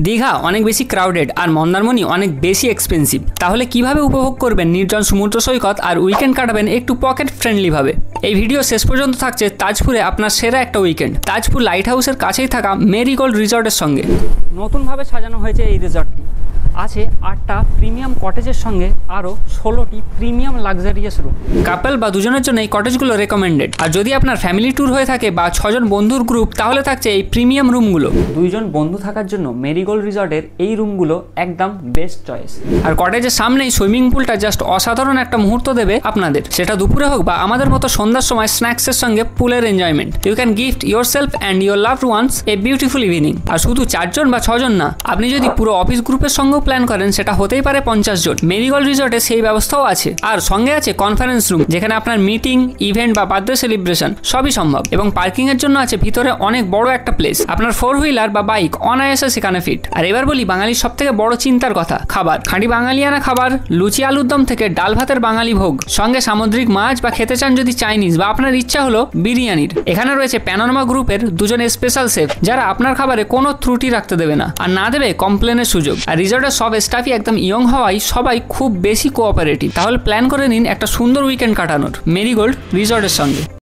দীঘা অনেক বেশি ক্রাউডেড আর মন্দারমণি অনেক বেশি এক্সপেন্সিভ। তাহলে কিভাবে উপভোগ করবেন নির্জন সমুদ্র সৈকত আর উইকেন্ড কাটাবেন একটু পকেট ফ্রেন্ডলি ভাবে? এই ভিডিও শেষ পর্যন্ত থাকছে তাজপুরে আপনার সেরা একটা উইকেন্ড, তাজপুর লাইট হাউসের কাছেই থাকা মেরিগোল্ড রিসর্টের সঙ্গে। নতুনভাবে সাজানো হয়েছে এই রিসর্টটি। আছে 8টা প্রিমিয়াম কটেজের সঙ্গে আরও 16টি প্রিমিয়াম লাক্সারিয়াস রুম। কাপল বা দুজনের জন্য এই কটেজগুলো রেকমেন্ডেড। আর যদি আপনার ফ্যামিলি ট্যুর হয়ে থাকে বা 6 জন বন্ধুর গ্রুপ, তাহলে থাকছে এই প্রিমিয়াম রুমগুলো। 2 জন বন্ধু থাকার জন্য মেরিগোল্ড রিসর্টের এই রুমগুলো একদম বেস্ট চয়েস। আর কটেজের সামনেই সুইমিং পুলটা জাস্ট অসাধারণ একটা মুহূর্ত দেবে আপনাদের, সেটা দুপুরে হোক বা আমাদের মতো সন্ধ্যার সময় স্ন্যাক্সের সঙ্গে পুলের enjoyment. You can gift yourself and your loved ones a beautiful evening. আর শুধু 4 জন বা 6 জন না, আপনি যদি পুরো অফিস গ্রুপের সঙ্গেও প্ল্যান করেন, সেটা হতেই পারে 50 জন। মেরিগোল্ড রিসর্টে সেই ব্যবস্থাও আছে। আর সঙ্গে আছে কনফারেন্স রুম, যেখানে আপনার মিটিং, ইভেন্ট বা বার্থডে সেলিব্রেশন সবই সম্ভব। এবং পার্কিং এর জন্য আছে ভিতরে অনেক বড় একটা প্লেস। আপনার 4 হুইলার বা বাইক অনায়াসে সেখানে ফিট। আর এবার বলি বাঙালির সব থেকে বড় চিন্তার কথা, খাবার। খাঁটি বাঙালিয়ানা খাবার, লুচি আলুর দম থেকে ডাল ভাতের বাঙালি ভোগ, সঙ্গে সামুদ্রিক মাছ বা খেতে চান যদি চাইনিজ, বা আপনার ইচ্ছা হলো বিরিয়ানির। এখানে রয়েছে প্যানোরামা গ্রুপের 2 জন স্পেশাল শেফ, যারা আপনার খাবারে কোনো ত্রুটি রাখতে দেবে না আর না দেবে কমপ্লেনের সুযোগ। আর রিসর্টের সব স্টাফই একদম ইয়ং হওয়ায় সবাই খুব বেশি কোঅপারেটিভ। তাহলে প্ল্যান করে নিন একটা সুন্দর উইকেন্ড কাটানোর মেরিগোল্ড রিসর্টের সঙ্গে।